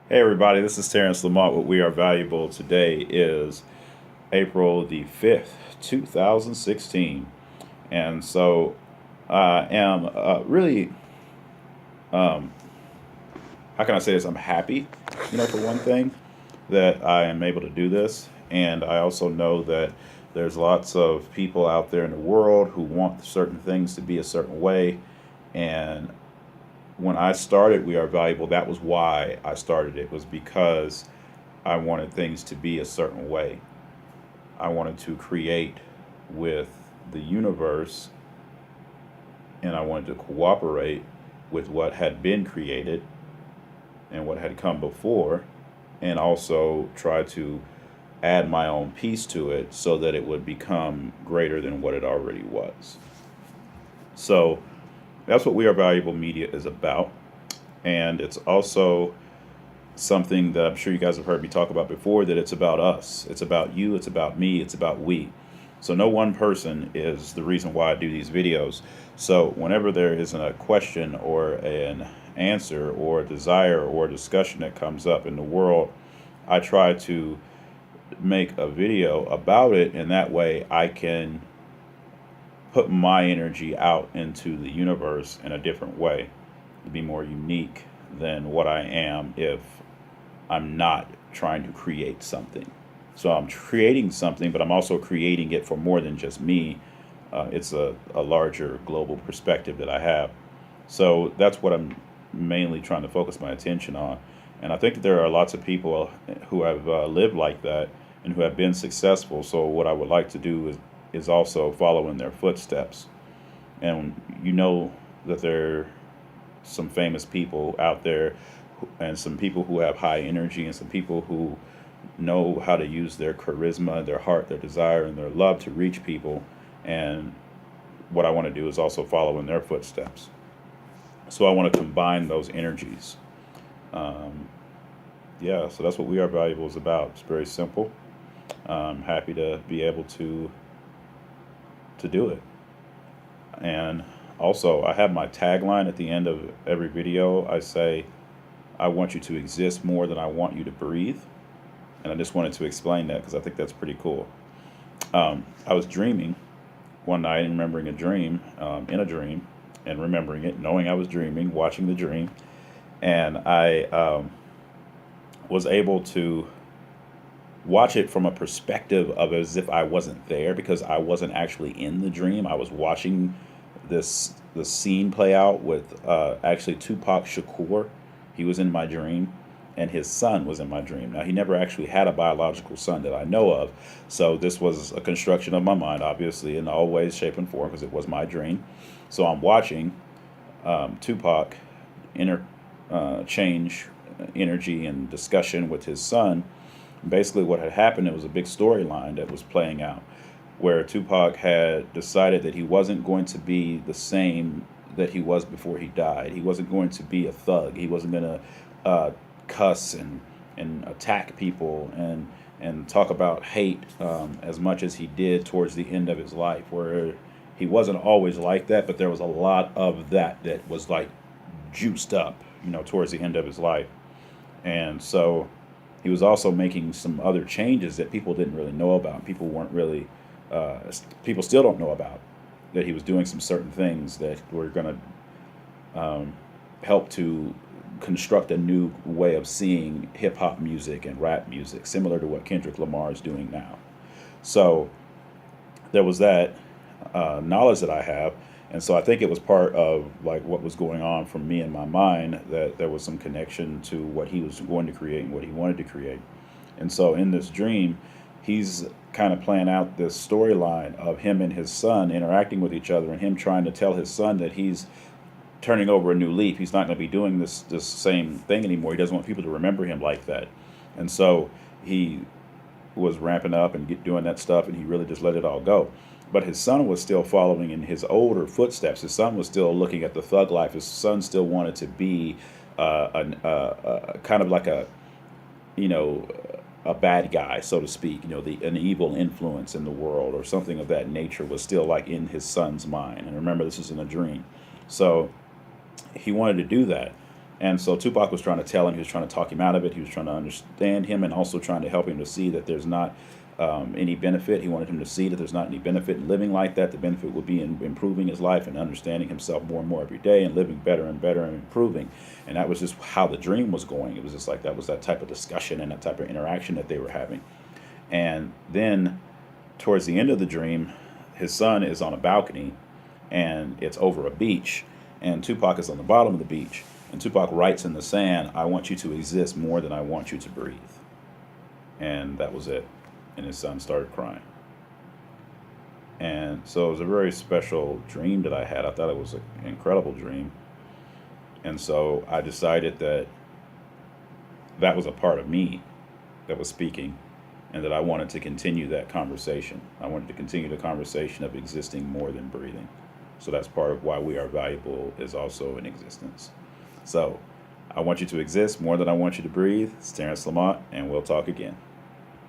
Hey everybody, this is Terrence Lamont. What we are valuable today is April the 5th, 2016. And so I am really, um, how can I say this? I'm happy, for one thing, that I am able to do this. And I also know that there's lots of people out there in the world who want certain things to be a certain way. And when I started We Are Valuable, that was why I started it, was because I wanted things to be a certain way. I wanted to create with the universe and I wanted to cooperate with what had been created and what had come before, and also try to add my own piece to it so that it would become greater than what it already was. So that's what We Are Valuable Media is about. And it's also something that I'm sure you guys have heard me talk about before, that it's about us. It's about you, it's about me, it's about we. So no one person is the reason why I do these videos. So whenever there is a question or an answer or a desire or a discussion that comes up in the world, I try to make a video about it, and that way I can put my energy out into the universe in a different way, to be more unique than what I am if I'm not trying to create something. So I'm creating something, but I'm also creating it for more than just me. It's a larger global perspective that I have. So that's what I'm mainly trying to focus my attention on. And I think that there are lots of people who have lived like that and who have been successful. So what I would like to do is also follow in their footsteps. And you know that there are some famous people out there and some people who have high energy and some people who know how to use their charisma, their heart, their desire, and their love to reach people. And what I want to do is also follow in their footsteps. So I want to combine those energies. Um, yeah, so that's what We Are Valuable is about. It's very simple. I'm happy to be able to do it. And also, I have my tagline at the end of every video. I say, I want you to exist more than I want you to breathe. And I just wanted to explain that because I think that's pretty cool. I was dreaming one night and remembering a dream, in a dream, and remembering it, knowing I was dreaming, watching the dream. And I was able to watch it from a perspective of as if I wasn't there, because I wasn't actually in the dream. I was watching the scene play out with actually Tupac Shakur. He was in my dream, and his son was in my dream. Now he never actually had a biological son that I know of, so this was a construction of my mind, obviously, in all ways, shape, and form, because it was my dream. So I'm watching Tupac interchange energy and discussion with his son. Basically, what had happened, it was a big storyline that was playing out, where Tupac had decided that he wasn't going to be the same that he was before he died. He wasn't going to be a thug. He wasn't going to cuss and attack people and talk about hate as much as he did towards the end of his life, where he wasn't always like that, but there was a lot of that was like juiced up, towards the end of his life. And so he was also making some other changes that people didn't really know about. People weren't really, people still don't know about, that he was doing some certain things that were going to help to construct a new way of seeing hip hop music and rap music, similar to what Kendrick Lamar is doing now. So there was that knowledge that I have. And so I think it was part of like what was going on for me in my mind, that there was some connection to what he was going to create and what he wanted to create. And so in this dream, he's kind of playing out this storyline of him and his son interacting with each other, and him trying to tell his son that he's turning over a new leaf. He's not going to be doing this same thing anymore. He doesn't want people to remember him like that. And so he was ramping up and doing that stuff, and he really just let it all go. But his son was still following in his older footsteps. His son was still looking at the thug life. His son still wanted to be kind of like you know, a bad guy, so to speak. An evil influence in the world or something of that nature was still like in his son's mind. And remember, this is in a dream. So he wanted to do that. And so Tupac was trying to tell him, he was trying to talk him out of it. He was trying to understand him and also trying to help him to see that there's not any benefit. He wanted him to see that there's not any benefit in living like that. The benefit would be in improving his life and understanding himself more and more every day and living better and better and improving. And that was just how the dream was going. It was just like that was that type of discussion and that type of interaction that they were having. And then towards the end of the dream, his son is on a balcony and it's over a beach. And Tupac is on the bottom of the beach. And Tupac writes in the sand, "I want you to exist more than I want you to breathe." And that was it. And his son started crying. And so it was a very special dream that I had. I thought it was an incredible dream. And so I decided that that was a part of me that was speaking and that I wanted to continue that conversation. I wanted to continue the conversation of existing more than breathing. So that's part of why we are valuable is also in existence. So I want you to exist more than I want you to breathe. It's Terrence Lamont, and we'll talk again.